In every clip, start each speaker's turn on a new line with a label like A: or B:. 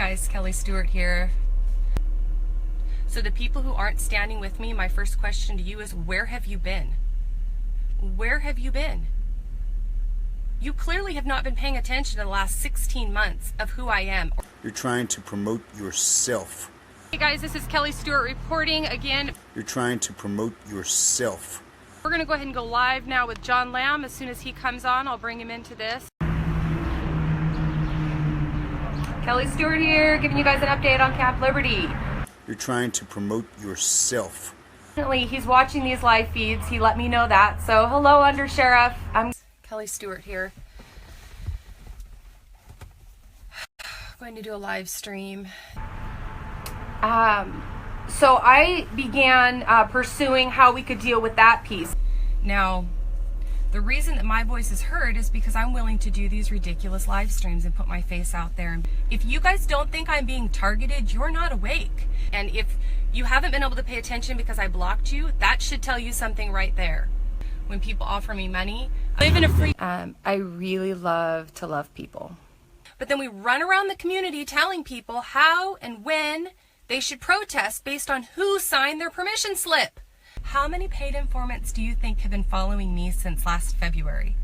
A: Guys, Kelly Stewart here. So the people who aren't standing with me, my first question to you is, where have you been? Where have you been? You clearly have not been paying attention to the last 16 months of who I am.
B: You're trying to promote yourself.
A: Hey guys, this is Kelly Stewart reporting again.
B: You're trying to promote yourself.
A: We're gonna go ahead and go live now with John Lamb. As soon as he comes on, I'll bring him into this. Kelly Stewart here, giving you guys an update on Camp Liberty.
B: You're trying to promote yourself.
A: He's watching these live feeds. He let me know that. So hello, Under Sheriff. I'm Kelly Stewart here. Going to do a live stream. So I began pursuing how we could deal with that piece. Now, the reason that my voice is heard is because I'm willing to do these ridiculous live streams and put my face out there. If you guys don't think I'm being targeted, you're not awake. And if you haven't been able to pay attention because I blocked you, that should tell you something right there. When people offer me money, I live in a free... I really love to love people. But then we run around the community telling people how and when they should protest based on who signed their permission slip. How many paid informants do you think have been following me since last February?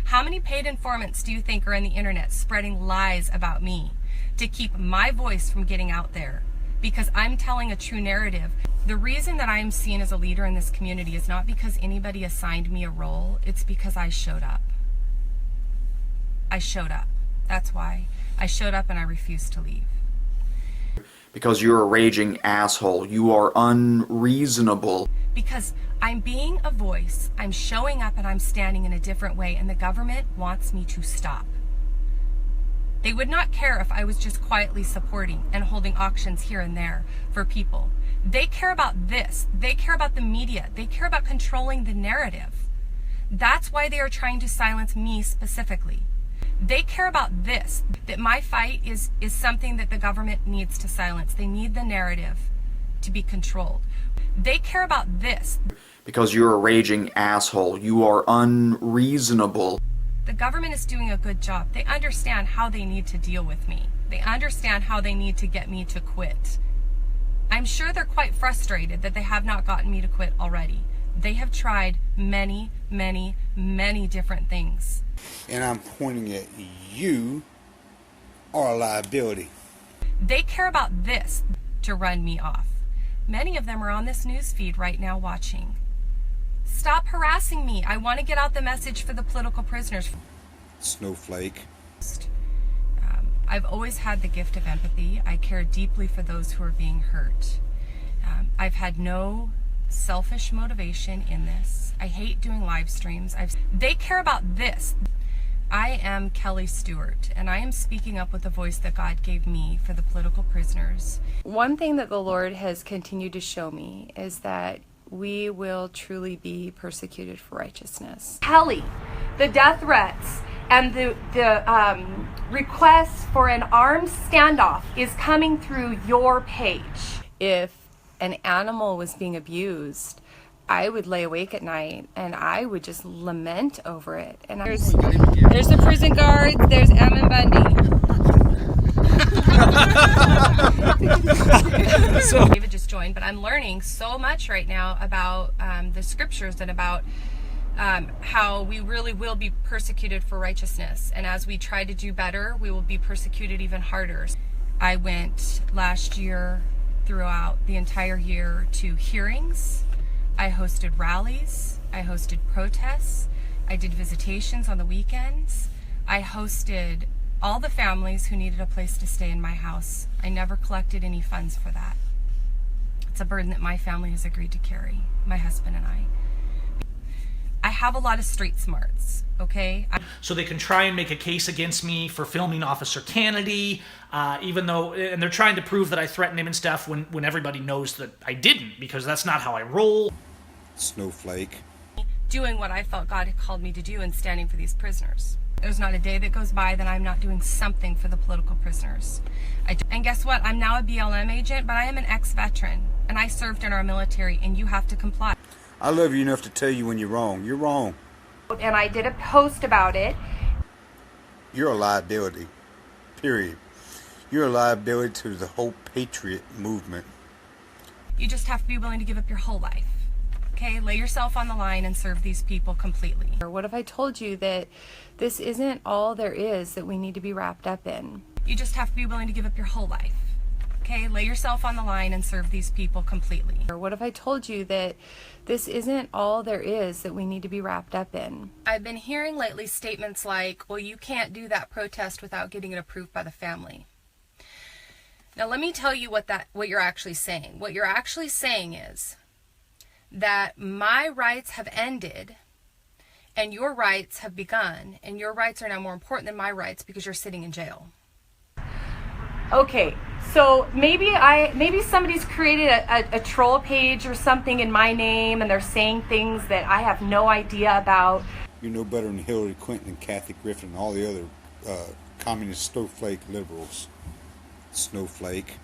A: How many paid informants do you think are on the internet spreading lies about me to keep my voice from getting out there? Because I'm telling a true narrative. The reason that I'm seen as a leader in this community is not because anybody assigned me a role, it's because I showed up. I showed up. That's why. I showed up and I refused to leave.
C: Because you're a raging asshole. You are unreasonable.
A: Because I'm being a voice, I'm showing up and I'm standing in a different way, and the government wants me to stop. They would not care if I was just quietly supporting and holding auctions here and there for people. They care about this. They care about the media. They care about controlling the narrative. That's why they are trying to silence me specifically. They care about this, that my fight is something that the government needs to silence. They need the narrative to be controlled. They care about this.
C: Because you're a raging asshole. You are unreasonable.
A: The government is doing a good job. They understand how they need to deal with me. They understand how they need to get me to quit. I'm sure they're quite frustrated that they have not gotten me to quit already. They have tried many, many, many different things.
B: And I'm pointing at you are a liability.
A: They care about this to run me off. Many of them are on this news feed right now watching. Stop harassing me. I want to get out the message for the political prisoners.
B: Snowflake.
A: I've always had the gift of empathy. I care deeply for those who are being hurt. I've had no selfish motivation in this. I hate doing live streams. They care about this. I am Kelly Stewart, and I am speaking up with the voice that God gave me for the political prisoners. One thing that the Lord has continued to show me is that we will truly be persecuted for righteousness. Kelly, the death threats and the requests for an armed standoff is coming through your page. If an animal was being abused, I would lay awake at night and I would just lament over it. And there's the prison guards, there's Ammon Bundy. So David just joined, but I'm learning so much right now about the scriptures and about how we really will be persecuted for righteousness. And as we try to do better, we will be persecuted even harder. I went last year throughout the entire year to hearings. I hosted rallies, I hosted protests, I did visitations on the weekends, I hosted all the families who needed a place to stay in my house. I never collected any funds for that. It's a burden that my family has agreed to carry, my husband and I. I have a lot of street smarts, okay?
D: So they can try and make a case against me for filming Officer Kennedy, even though, and they're trying to prove that I threatened him and stuff when everybody knows that I didn't, because that's not how I roll.
B: Snowflake.
A: Doing what I felt God had called me to do and standing for these prisoners. There's not a day that goes by that I'm not doing something for the political prisoners. And guess what? I'm now a BLM agent, but I am an ex-veteran, and I served in our military, and you have to comply.
B: I love you enough to tell you when you're wrong. You're wrong.
A: And I did a post about it.
B: You're a liability. Period. You're a liability to the whole patriot movement.
A: You just have to be willing to give up your whole life. Okay, lay yourself on the line and serve these people completely. Or what if I told you that this isn't all there is that we need to be wrapped up in? You just have to be willing to give up your whole life. Okay, lay yourself on the line and serve these people completely. Or what if I told you that this isn't all there is that we need to be wrapped up in? I've been hearing lately statements like, well, you can't do that protest without getting it approved by the family. Now let me tell you what you're actually saying. What you're actually saying is that my rights have ended and your rights have begun, and your rights are now more important than my rights because you're sitting in jail. Okay, so maybe somebody's created a troll page or something in my name, and they're saying things that I have no idea about.
B: You're no better than Hillary Clinton and Kathy Griffin and all the other communist snowflake liberals. Snowflake.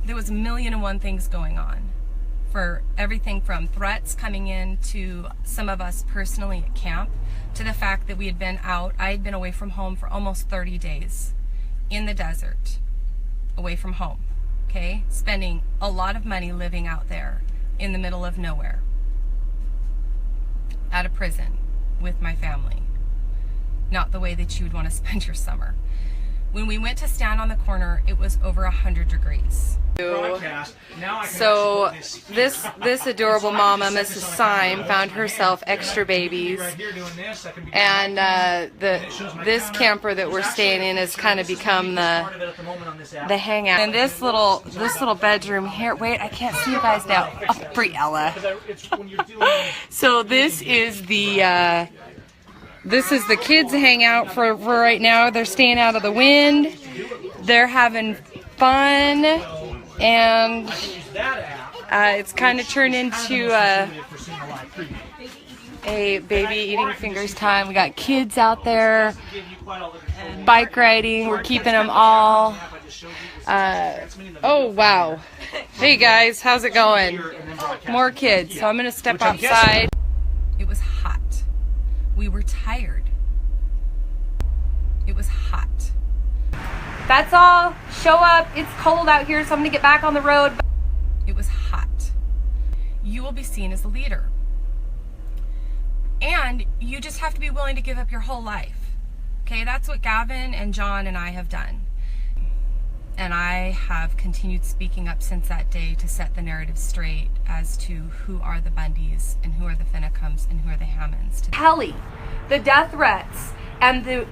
A: There was 1,000,001 things going on, for everything from threats coming in to some of us personally at camp, to the fact that we had been out. I had been away from home for almost 30 days in the desert, away from home, okay? Spending a lot of money living out there in the middle of nowhere, at a prison with my family. Not the way that you would want to spend your summer. When we went to stand on the corner, it was over 100 degrees. So this adorable mama, Mrs. Syme, found herself extra babies, and this camper that we're staying in has kind of become the hangout. And this little bedroom here. Wait, I can't see you guys now. Oh, Briella. So this is the kids' hangout for right now. They're staying out of the wind. They're having fun, and it's kind of turned into a baby eating fingers time. We got kids out there bike riding. We're keeping them all. Oh wow! Hey guys, how's it going? More kids. So I'm gonna step outside. It was hot. We were tired. It was hot. That's all. Show up. It's cold out here, so I'm gonna get back on the road. It was hot. You will be seen as a leader. And you just have to be willing to give up your whole life. Okay, that's what Gavin and John and I have done. And I have continued speaking up since that day to set the narrative straight as to who are the Bundys and who are the Finnecums and who are the Hammonds. Kelly, the death threats and the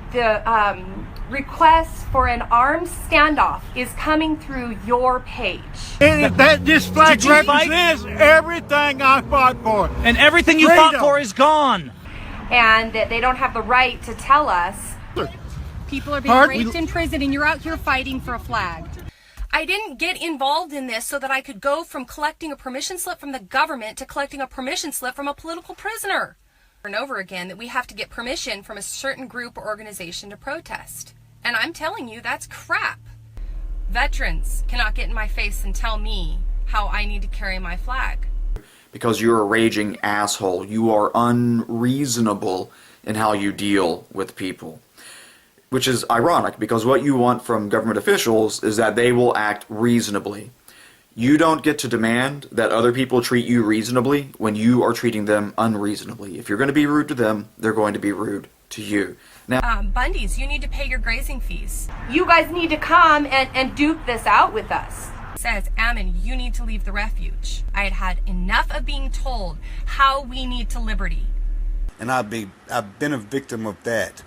A: request for an armed standoff is coming through your page.
E: And this flag represents everything I fought for.
F: And everything you fought for is gone.
A: And that they don't have the right to tell us.
G: People are being raped in prison, and you're out here fighting for a flag.
A: I didn't get involved in this so that I could go from collecting a permission slip from the government to collecting a permission slip from a political prisoner. Over and over again that we have to get permission from a certain group or organization to protest. And I'm telling you, that's crap. Veterans cannot get in my face and tell me how I need to carry my flag.
C: Because you're a raging asshole. You are unreasonable in how you deal with people. Which is ironic, because what you want from government officials is that they will act reasonably. You don't get to demand that other people treat you reasonably when you are treating them unreasonably. If you're going to be rude to them, they're going to be rude to you. Now,
A: Bundys, you need to pay your grazing fees. You guys need to come and duke this out with us. It says, Ammon, you need to leave the refuge. I had had enough of being told how we need to liberty.
B: And I've been a victim of that.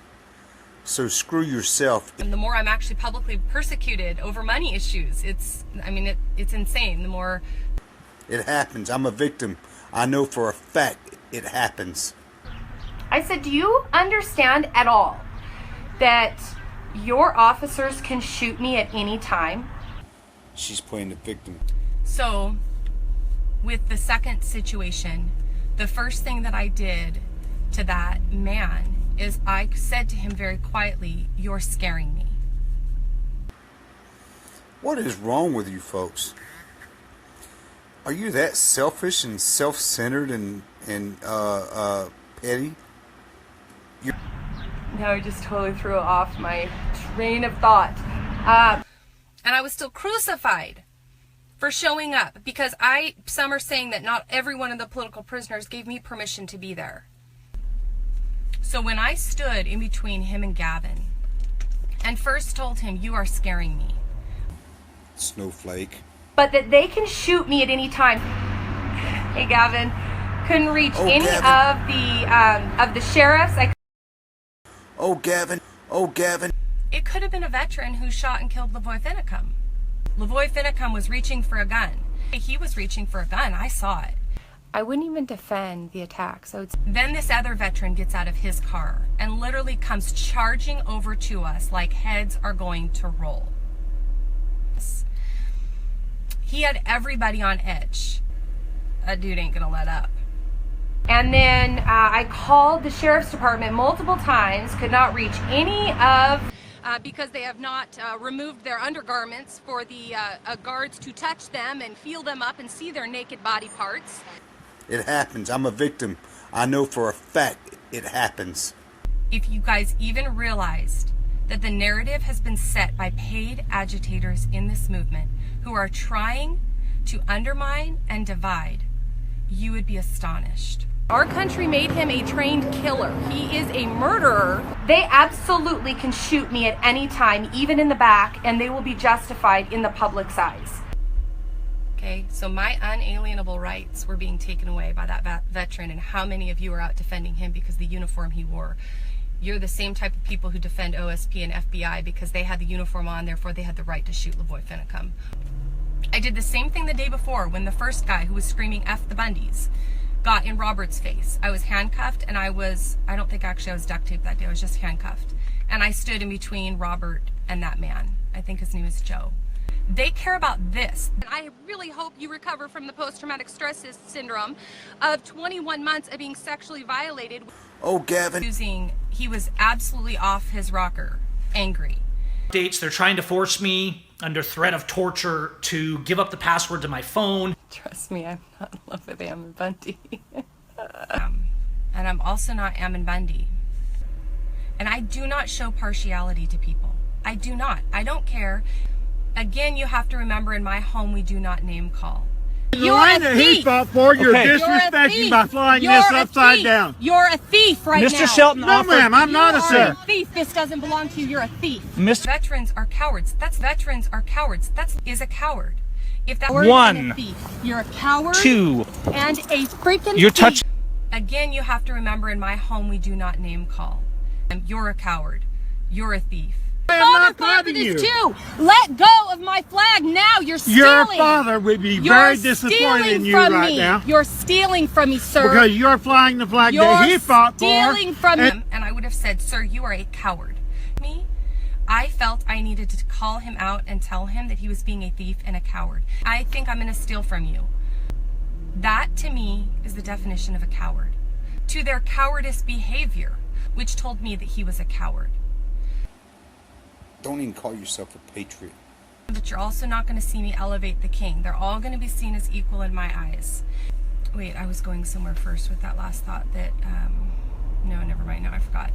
B: So screw yourself.
A: And the more I'm actually publicly persecuted over money issues, it's insane. The more
B: it happens. I'm a victim. I know for a fact it happens.
A: I said, do you understand at all that your officers can shoot me at any time?
B: She's playing the victim.
A: So, with the second situation, the first thing that I did to that man is I said to him very quietly, "You're scaring me."
B: What is wrong with you folks? Are you that selfish and self-centered and petty? Now
A: I just totally threw off my train of thought. And I was still crucified for showing up because some are saying that not every one of the political prisoners gave me permission to be there. So when I stood in between him and Gavin and first told him, "You are scaring me,"
B: Snowflake.
A: but that they can shoot me at any time. Hey, Gavin, couldn't reach any of the sheriffs.
B: Oh, Gavin. Oh, Gavin.
A: It could have been a veteran who shot and killed Lavoy Finicum. Lavoy Finicum was reaching for a gun. He was reaching for a gun. I saw it. I wouldn't even defend the attack. Then this other veteran gets out of his car and literally comes charging over to us like heads are going to roll. He had everybody on edge. That dude ain't gonna let up. And then I called the sheriff's department multiple times, could not reach any of because they have not removed their undergarments for the guards to touch them and feel them up and see their naked body parts.
B: It happens. I'm a victim. I know for a fact it happens.
A: If you guys even realized that the narrative has been set by paid agitators in this movement who are trying to undermine and divide, you would be astonished. Our country made him a trained killer. He is a murderer. They absolutely can shoot me at any time, even in the back, and they will be justified in the public's eyes. Okay, so my unalienable rights were being taken away by that veteran, and how many of you are out defending him because of the uniform he wore? You're the same type of people who defend OSP and FBI because they had the uniform on, therefore they had the right to shoot Lavoy Finicum. I did the same thing the day before when the first guy who was screaming "F the Bundys" got in Robert's face. I was handcuffed and I don't think actually I was duct taped that day, I was just handcuffed. And I stood in between Robert and that man. I think his name is Joe. They care about this. And I really hope you recover from the post-traumatic stress syndrome of 21 months of being sexually violated.
B: Oh, Gavin.
A: He was absolutely off his rocker, angry.
D: They're trying to force me under threat of torture to give up the password to my phone.
A: Trust me, I'm not in love with Ammon Bundy. And I'm also not Ammon Bundy. And I do not show partiality to people. I do not. I don't care. Again, you have to remember, in my home, we do not name call.
E: The line that he fought for, you're disrespecting by flying this upside down.
G: You're a thief right now.
F: Mr. Shelton
E: No, ma'am, I'm not a
G: You're
E: thief.
G: a thief. This doesn't belong to you. You're a thief.
A: Veterans are cowards. Veterans are cowards. Is a coward. If that
F: One.
G: A thief. You're a coward.
F: Two.
G: And a freaking
F: You're
G: thief.
F: touching.
A: Again, you have to remember, in my home, we do not name call. You're a coward. You're a thief.
E: I am not fighting you.
G: Too. Let go of my flag now. You're stealing.
E: Your father would be very disappointed in you right now.
G: You're stealing from me, sir.
E: Because you're flying the flag that he fought for.
G: You're stealing from him.
A: And I would have said, "Sir, you are a coward." I felt I needed to call him out and tell him that he was being a thief and a coward. I think I'm going to steal from you. That, to me, is the definition of a coward. To their cowardice behavior, which told me that he was a coward.
B: Don't even call yourself a patriot.
A: But you're also not going to see me elevate the king. They're all going to be seen as equal in my eyes. Wait, I was going somewhere first with that last thought that, no, never mind, no, I forgot.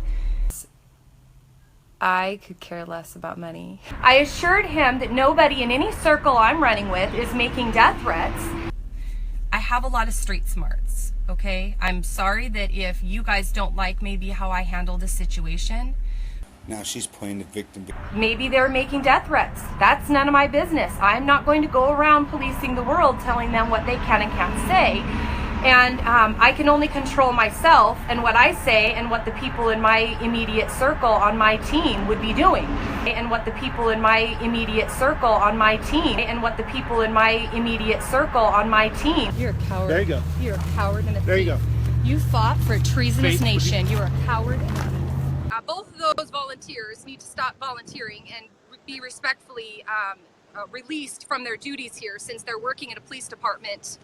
A: I could care less about money. I assured him that nobody in any circle I'm running with is making death threats. I have a lot of street smarts, okay? I'm sorry that if you guys don't like maybe how I handled the situation.
B: Now she's playing the victim.
A: Maybe they're making death threats. That's none of my business. I'm not going to go around policing the world telling them what they can and can't say. And I can only control myself and what I say and what the people in my immediate circle on my team would be doing. And what the people in my immediate circle on my team and what the people in my immediate circle on my team. You're a coward.
E: There you go.
A: You're a coward and a thief.
E: There you go.
A: You fought for a treasonous nation. You're a coward and a thief.
H: Both of those volunteers need to stop volunteering and be respectfully released from their duties here, since they're working in a police department.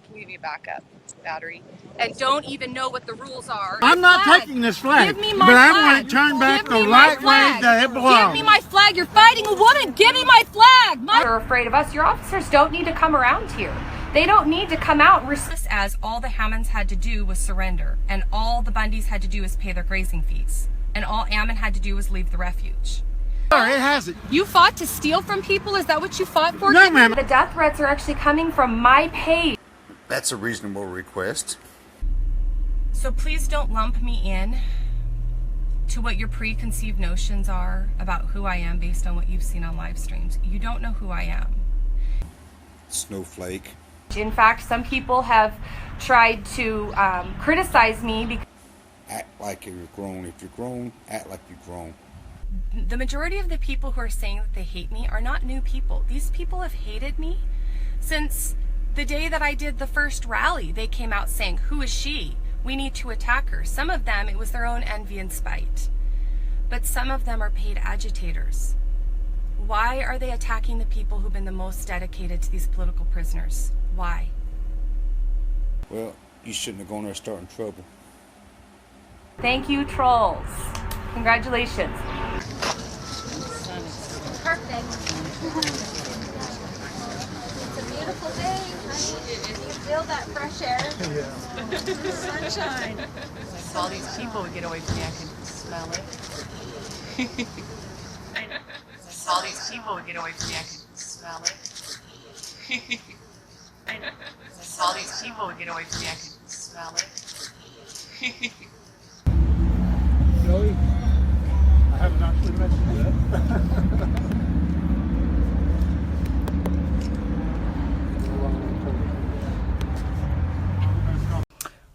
H: Can you give me a backup battery? And don't even know what the rules are.
E: I'm not taking this flag,
G: Give me my
E: but I
G: flag.
E: want it turned back
G: Give
E: the
G: me my
E: right way
G: flag.
E: that it belongs.
G: Give me my flag. You're fighting a woman. Give me my flag.
A: You're afraid of us. Your officers don't need to come around here. They don't need to come out and resist, as all the Hammonds had to do was surrender, and all the Bundys had to do was pay their grazing fees, and all Ammon had to do was leave the refuge.
E: It hasn't.
G: You fought to steal from people? Is that what you fought for?
E: No, ma'am.
A: The death threats are actually coming from my page.
B: That's a reasonable request.
A: So please don't lump me in to what your preconceived notions are about who I am based on what you've seen on live streams. You don't know who I am.
B: Snowflake.
A: In fact, some people have tried to criticize me because
B: Act like you're grown. If you're grown, act like you're grown.
A: the majority of the people who are saying that they hate me are not new people. These people have hated me since the day that I did the first rally. They came out saying, "Who is she? We need to attack her." Some of them, it was their own envy and spite. But some of them are paid agitators. Why are they attacking the people who've been the most dedicated to these political prisoners? Why?
B: Well, you shouldn't have gone there starting trouble.
A: Thank you, trolls. Congratulations.
H: Perfect. It's a beautiful day, honey. You feel that fresh air? Sunshine.
A: If all these people would get away from me, I could smell it. If all these people would get away from me, I could smell it. If all these people would get away from me, I could smell it.
E: Really? I haven't actually met you yet.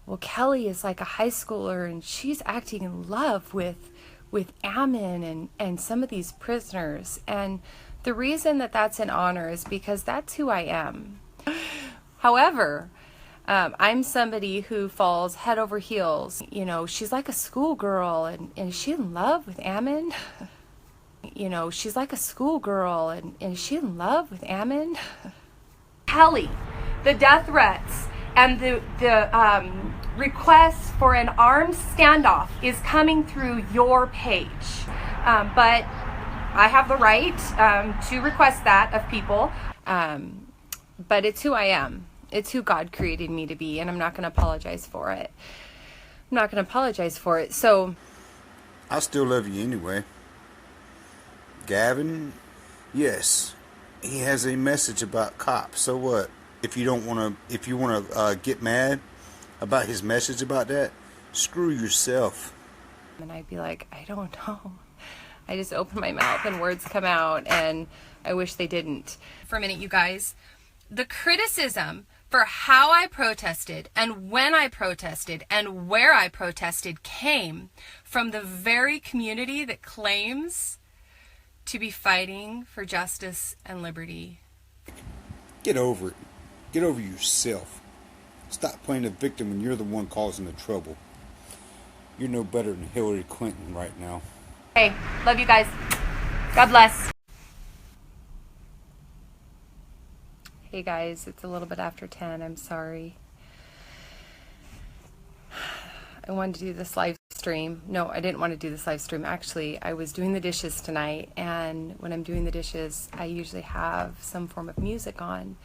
A: Well, Kelly is like a high schooler and she's acting in love with Ammon and some of these prisoners. And the reason that that's an honor is because that's who I am. However, I'm somebody who falls head over heels. You know, she's like a schoolgirl, and is she in love with Ammon? You know, she's like a schoolgirl, and is she in love with Ammon? Kelly, the death threats and the request for an armed standoff is coming through your page. But I have the right to request that of people. But it's who I am. It's who God created me to be, and I'm not going to apologize for it. I'm not going to apologize for it. So
B: I still love you anyway. Gavin, yes, he has a message about cops. So what? If you want to get mad about his message about that, screw yourself.
A: And I'd be like, I don't know. I just open my mouth and words come out, and I wish they didn't. For a minute, you guys, the criticism for how I protested and when I protested and where I protested came from the very community that claims to be fighting for justice and liberty.
B: Get over it. Get over yourself. Stop playing the victim when you're the one causing the trouble. You're no better than Hillary Clinton right now.
A: Hey, love you guys. God bless. Hey guys, it's a little bit after 10. I'm sorry. I wanted to do this live stream. No, I didn't want to do this live stream. Actually, I was doing the dishes tonight, and when I'm doing the dishes, I usually have some form of music on.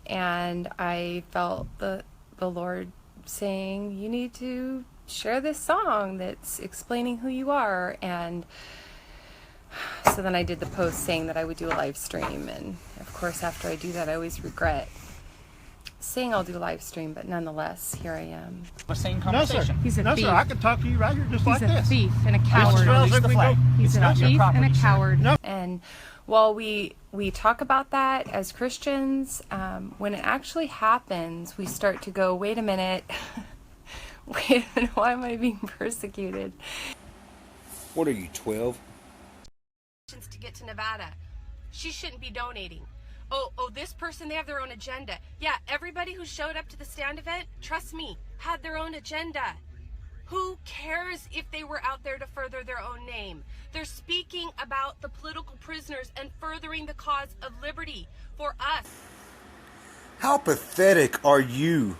A: And I felt the Lord saying, you need to share this song that's explaining who you are. And so then I did the post saying that I would do a live stream, and of course after I do that I always regret saying I'll do a live stream, but nonetheless here I am.
F: The same
E: No, sir.
F: conversation.
G: He's a
E: No,
G: thief.
E: sir. I can talk to you right here just like
G: He's a
E: this.
G: thief and a
E: Mr.
G: coward.
E: Smells like
F: the
E: we
F: flag.
E: go.
G: He's a
F: not your
G: thief and a
F: property, sir.
G: coward.
E: No.
A: And while we talk about that as Christians, when it actually happens, we start to go, wait a minute, why am I being persecuted?
B: What are you, 12?
A: To get to Nevada, she shouldn't be donating. Oh, this person, they have their own agenda. Yeah, everybody who showed up to the stand event, trust me, had their own agenda. Who cares if they were out there to further their own name? They're speaking about the political prisoners and furthering the cause of liberty for us.
B: How pathetic are you?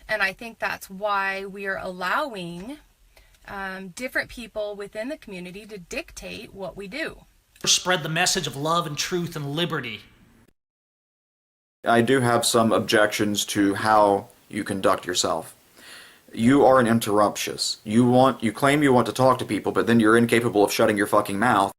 A: And I think that's why we are allowing different people within the community to dictate what we do.
D: Spread the message of love and truth and liberty.
C: I do have some objections to how you conduct yourself. You are an interruptus. You claim you want to talk to people, but then you're incapable of shutting your fucking mouth.